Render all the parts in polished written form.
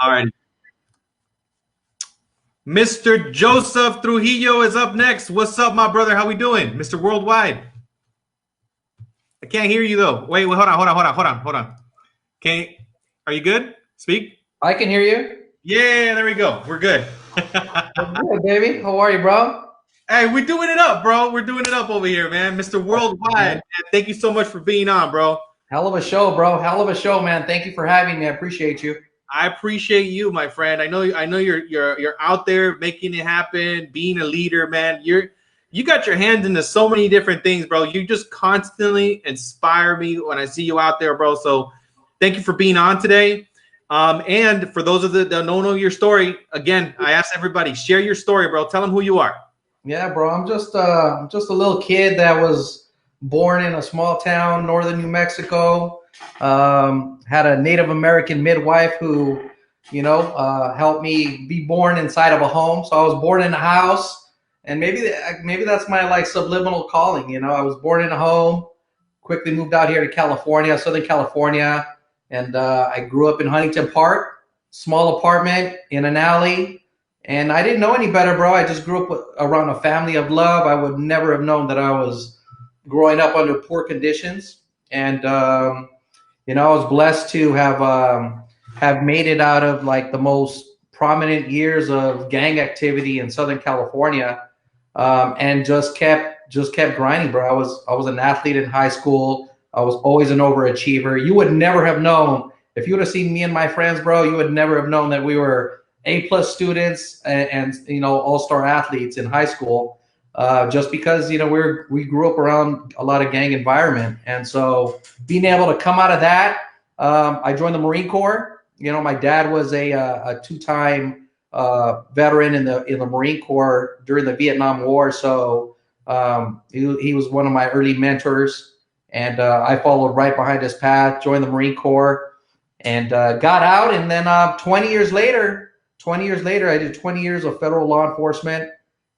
All right. Mr. Joseph Trujillo is up next. What's up, my brother? How we doing? Mr. Worldwide. I can't hear you though. Wait, hold on. Can Are you good? Speak. I can hear you. Yeah, there we go. We're good. Good, baby. How are you, bro? Hey, we're doing it up, bro. We're doing it up over here, man. Mr. Worldwide, man, thank you so much for being on, bro. Hell of a show, bro. Hell of a show, man. Thank you for having me. I appreciate you. I appreciate you, my friend. I know you're out there making it happen, being a leader, man. You got your hands into so many different things, bro. You just constantly inspire me when I see you out there, bro. So thank you for being on today. And for those of that don't know your story, again, I ask everybody, share your story, bro. Tell them who you are. Yeah, bro. I'm just a little kid that was born in a small town, northern New Mexico. Had a Native American midwife who, helped me be born inside of a home. So I was born in a house, and maybe that's my like subliminal calling. I was born in a home, quickly moved out here to California, Southern California, and I grew up in Huntington Park, small apartment in an alley. And I didn't know any better, bro. I just grew up around a family of love. I would never have known that I was growing up under poor conditions. And I was blessed to have made it out of like the most prominent years of gang activity in Southern California, and just kept grinding, bro. I was an athlete in high school. I was always an overachiever. You would never have known if you would have seen me and my friends, bro. You would never have known that we were A+ students and all-star athletes in high school, just because we grew up around a lot of gang environment. And so being able to come out of that, I joined the Marine Corps. My dad was a two-time veteran in the Marine Corps during the Vietnam War. So he was one of my early mentors, and I followed right behind his path, joined the Marine Corps, and got out. And then 20 years later, I did 20 years of federal law enforcement,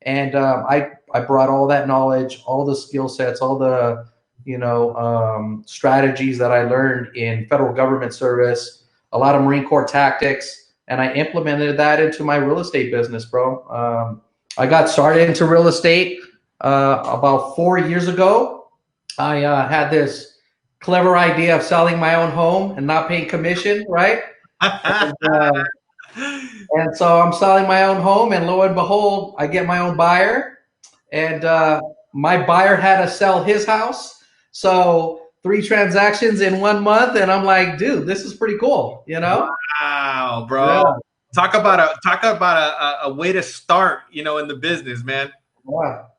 and I brought all that knowledge, all the skill sets, all the strategies that I learned in federal government service, a lot of Marine Corps tactics, and I implemented that into my real estate business, bro. I got started into real estate about 4 years ago. I had this clever idea of selling my own home and not paying commission, right? And, and so I'm selling my own home, and lo and behold, I get my own buyer, and my buyer had to sell his house. So 3 transactions in 1 month, and I'm like, dude, this is pretty cool, Wow, bro. Yeah. Talk about a way to start, in the business, man.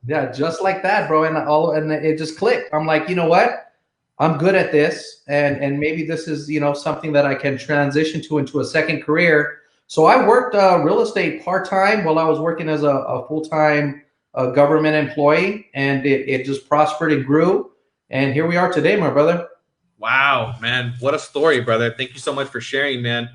Yeah, just like that, bro. And it just clicked. I'm like, you know what? I'm good at this, and maybe this is something that I can transition to into a second career. So I worked real estate part-time while I was working as a full-time government employee, and it just prospered and grew. And here we are today, my brother. Wow, man, what a story, brother. Thank you so much for sharing, man.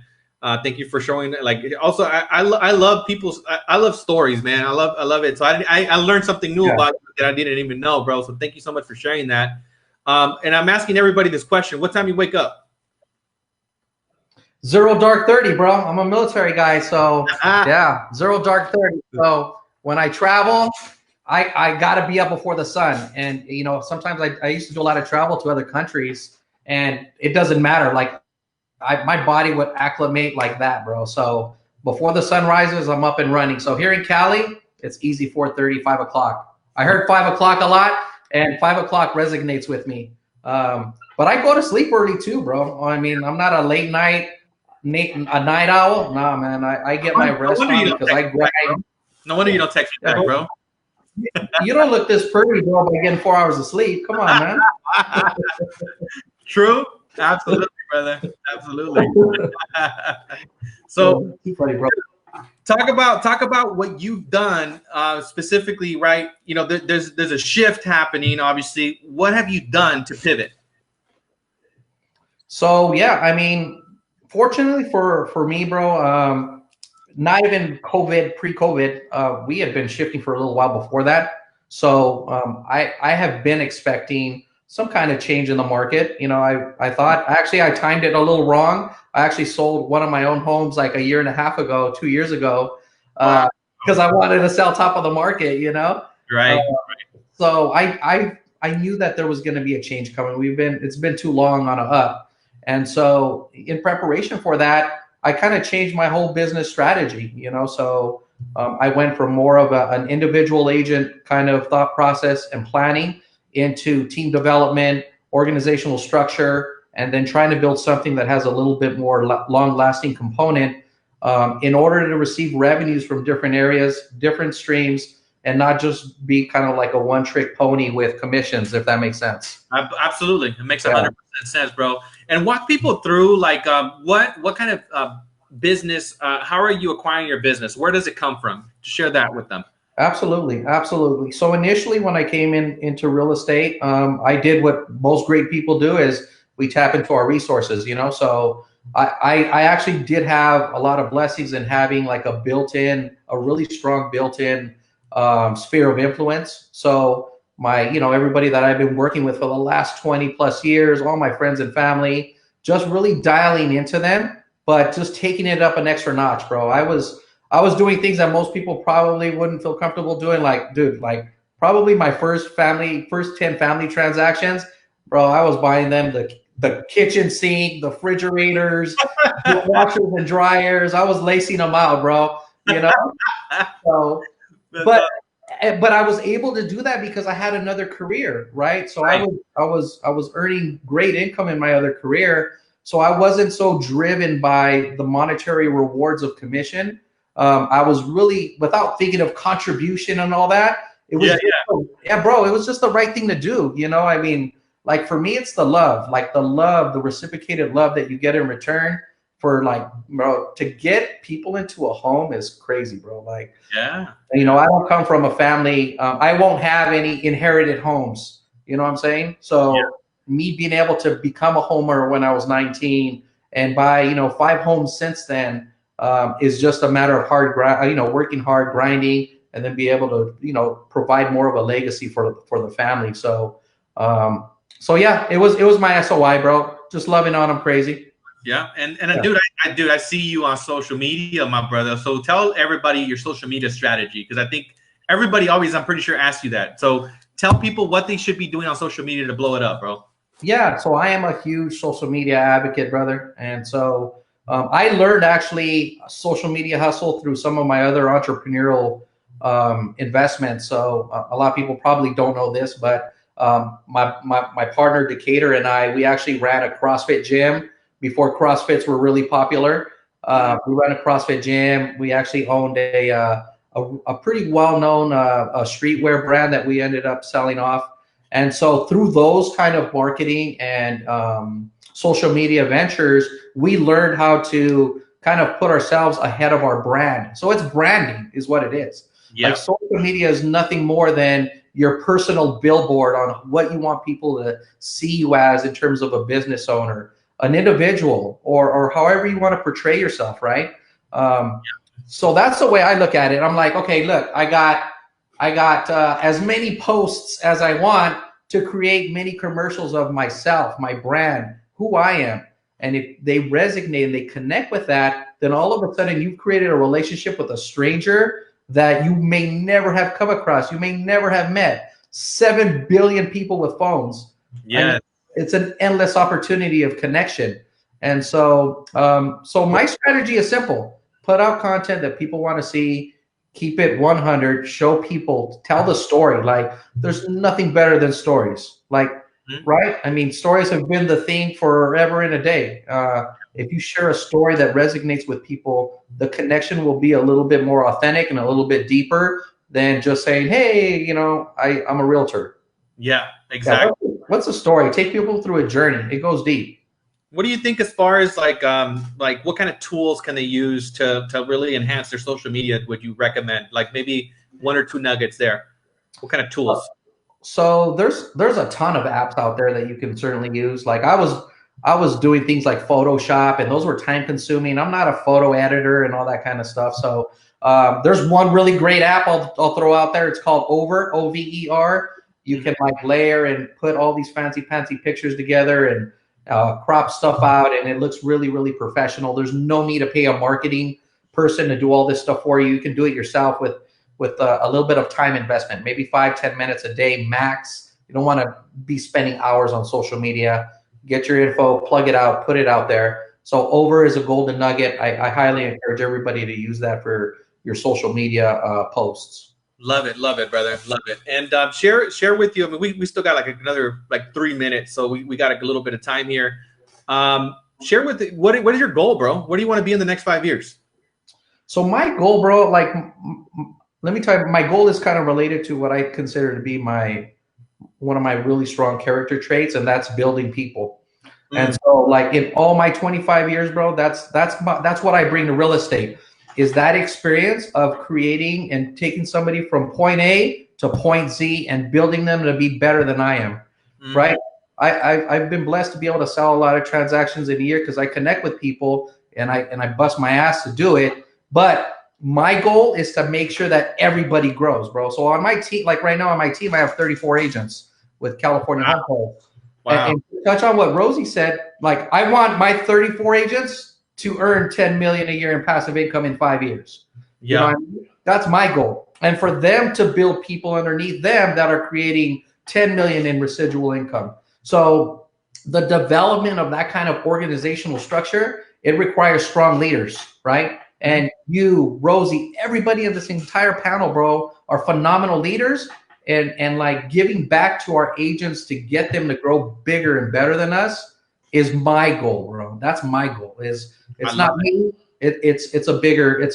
Thank you for showing. Like, also, I love people's. I love stories, man. I love it. So I learned something new Yeah. about you that I didn't even know, bro. So thank you so much for sharing that. And I'm asking everybody this question: what time you wake up? 0 dark 30, bro. I'm a military guy, so yeah, 0 dark 30. So when I travel, I gotta be up before the sun. And sometimes I used to do a lot of travel to other countries, and it doesn't matter. Like my body would acclimate like that, bro. So before the sun rises, I'm up and running. So here in Cali, it's easy 4:30, 5 o'clock. I heard 5 o'clock a lot, and 5 o'clock resonates with me. But I go to sleep early too, bro. I mean, I'm not a a night owl. Nah, man. I get my rest on because I grind. No wonder you don't text me back, bro. You don't look this pretty, bro, by getting 4 hours of sleep. Come on, man. True. Absolutely, brother. Absolutely. So Funny, bro. talk about what you've done specifically, right? There's a shift happening, obviously. What have you done to pivot? So yeah, I mean, fortunately for me, bro, not even pre-COVID, we had been shifting for a little while before that. So I have been expecting some kind of change in the market. You know, I thought actually I timed it a little wrong. I actually sold one of my own homes like a year and a half ago, 2 years ago, Wow. because I wanted to sell top of the market. You know, uh, Right. so I knew that there was going to be a change coming. It's been too long on a up, and so in preparation for that, I kind of changed my whole business strategy. You know, so I went from more of an individual agent kind of thought process and planning into team development, organizational structure, and then trying to build something that has a little bit more long-lasting component in order to receive revenues from different areas, different streams, and not just be kind of like a one-trick pony with commissions, if that makes sense. Absolutely, it makes Yeah. 100% sense, bro. And walk people through like what kind of business? How are you acquiring your business? Where does it come from? Share that with them. Absolutely, absolutely. So initially, when I came into real estate, I did what most great people do: is we tap into our resources. You know, so I actually did have a lot of blessings in having like a really strong built-in sphere of influence. So everybody that I've been working with for the last 20 plus years, all my friends and family, just really dialing into them, but just taking it up an extra notch, bro. I was doing things that most people probably wouldn't feel comfortable doing. Like, dude, like probably my first 10 family transactions, bro, I was buying them the kitchen sink, the refrigerators, the washers and dryers. I was lacing them out, bro. You know? So, but but I was able to do that because I had another career, right? So Right. I was earning great income in my other career. So I wasn't so driven by the monetary rewards of commission. I was really, without thinking of contribution and all that, it was, yeah, bro, it was just the right thing to do. You know, I mean, like for me, it's the love, the reciprocated love that you get in return for like, bro, to get people into a home is crazy, bro. Like, Yeah. you know, I don't come from a family. I won't have any inherited homes. You know what I'm saying? So me being able to become a homer when I was 19 and buy, 5 homes since then is just a matter of working hard, grinding, and then be able to, provide more of a legacy for the family. So yeah, it was my SOI, bro. Just loving on them crazy. Yeah, and Yeah. dude, I see you on social media, my brother. So tell everybody your social media strategy, because I think everybody always, I'm pretty sure, asks you that. So tell people what they should be doing on social media to blow it up, bro. Yeah, so I am a huge social media advocate, brother. And so I learned actually social media hustle through some of my other entrepreneurial investments. So a lot of people probably don't know this, but my partner Decatur and I, we actually ran a CrossFit gym before CrossFits were really popular. We ran a CrossFit gym. We actually owned a pretty well-known streetwear brand that we ended up selling off. And so through those kind of marketing and social media ventures, we learned how to kind of put ourselves ahead of our brand. So it's branding is what it is. Yeah. Like social media is nothing more than your personal billboard on what you want people to see you as in terms of a business owner, an individual, or however you want to portray yourself, right? So that's the way I look at it. I'm like, okay, look, I got as many posts as I want to create many commercials of myself, my brand, who I am. And if they resonate and they connect with that, then all of a sudden you've created a relationship with a stranger that you may never have come across, you may never have met. 7 billion people with phones. Yeah. I mean, it's an endless opportunity of connection. And so, so my strategy is simple: put out content that people want to see, keep it 100, show people, tell the story. Like there's nothing better than stories. Like, right? I mean, stories have been the thing forever and a day. If you share a story that resonates with people, the connection will be a little bit more authentic and a little bit deeper than just saying, hey, I'm a realtor. Yeah, exactly. Yeah, what's the story? Take people through a journey. It goes deep. What do you think as far as like what kind of tools can they use to really enhance their social media? Would you recommend like maybe 1 or 2 nuggets there? What kind of tools? So there's a ton of apps out there that you can certainly use. Like I was doing things like Photoshop, and those were time consuming. I'm not a photo editor and all that kind of stuff. So there's one really great app I'll throw out there. It's called Over, OVER. You can like layer and put all these fancy pictures together and crop stuff out, and it looks really, really professional. There's no need to pay a marketing person to do all this stuff for you. You can do it yourself with a little bit of time investment, maybe 5-10 minutes a day max. You don't want to be spending hours on social media. Get your info, plug it out, put it out there. So Over is a golden nugget. I highly encourage everybody to use that for your social media posts. Love it, brother. Love it. And share with you. I mean, we still got like another 3 minutes, so we got a little bit of time here. Share with what is your goal, bro? What do you want to be in the next 5 years? So my goal, bro, like let me tell you, my goal is kind of related to what I consider to be one of my really strong character traits, and that's building people. And so, like in all my 25 years, bro, that's what I bring to real estate. Is that experience of creating and taking somebody from point A to point Z and building them to be better than I am, right? I've been blessed to be able to sell a lot of transactions in a year because I connect with people and I bust my ass to do it. But my goal is to make sure that everybody grows, bro. So on my team, like right now on my team, I have 34 agents with California Home Care. Wow. And to touch on what Rosie said, like I want my 34 agents to earn 10 million a year in passive income in 5 years. Yeah. You know what I mean? That's my goal. And for them to build people underneath them that are creating 10 million in residual income. So the development of that kind of organizational structure, it requires strong leaders, right? And you, Rosie, everybody in this entire panel, bro, are phenomenal leaders. And like giving back to our agents to get them to grow bigger and better than us is my goal, bro. That's my goal. It's not me. It's a bigger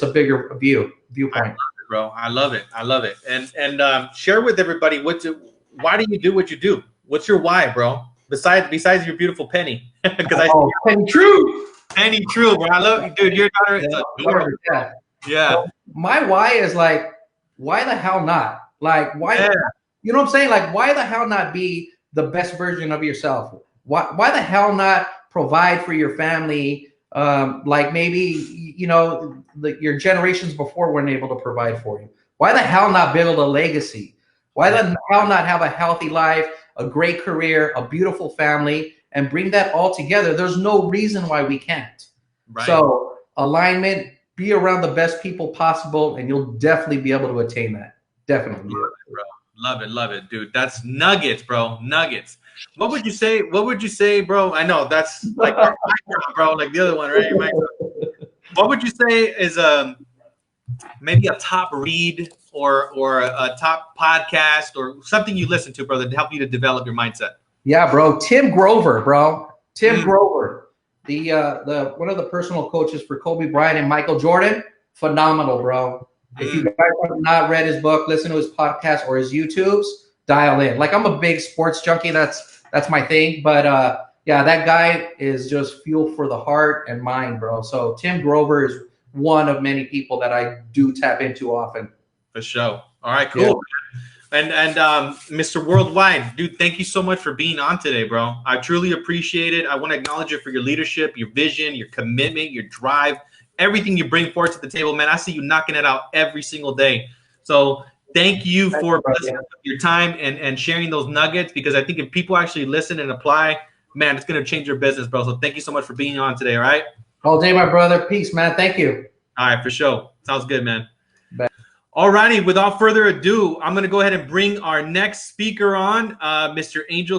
viewpoint. I love it, bro. I love it. And share with everybody why do you do what you do? What's your why, bro? Besides your beautiful Penny, because Penny True. Penny True, bro. I love you, dude. Your daughter is adorable. Yeah. So my why is like, why the hell not? Like, why? Yeah. You know what I'm saying? Like, why the hell not be the best version of yourself? Why the hell not provide for your family? Like maybe, your generations before weren't able to provide for you. Why the hell not build a legacy? Why the hell not have a healthy life, a great career, a beautiful family, and bring that all together? There's no reason why we can't. Right. So alignment, be around the best people possible, and you'll definitely be able to attain that. Definitely. Love it, dude. That's nuggets, bro. Nuggets. What would you say, bro? I know that's like bro, like the other one, right? What would you say is maybe a top read or a top podcast or something you listen to, brother, to help you to develop your mindset? Yeah, bro. Tim Grover, bro. Tim Grover, the one of the personal coaches for Kobe Bryant and Michael Jordan. Phenomenal, bro. If you guys have not read his book, listen to his podcast or his YouTubes, dial in. Like I'm a big sports junkie. That's my thing. But yeah, that guy is just fuel for the heart and mind, bro. So Tim Grover is one of many people that I do tap into often. For sure. All right, cool. Yeah. And Mr. Worldwide, dude, thank you so much for being on today, bro. I truly appreciate it. I want to acknowledge you for your leadership, your vision, your commitment, your drive. Everything you bring forward to the table, man. I see you knocking it out every single day. So thank you for your time and sharing those nuggets, because I think if people actually listen and apply, man, it's going to change your business, bro. So thank you so much for being on today, all right? All day, my brother. Peace, man. Thank you. All right, for sure. Sounds good, man. Bye. All righty. Without further ado, I'm going to go ahead and bring our next speaker on, Mr. Angel.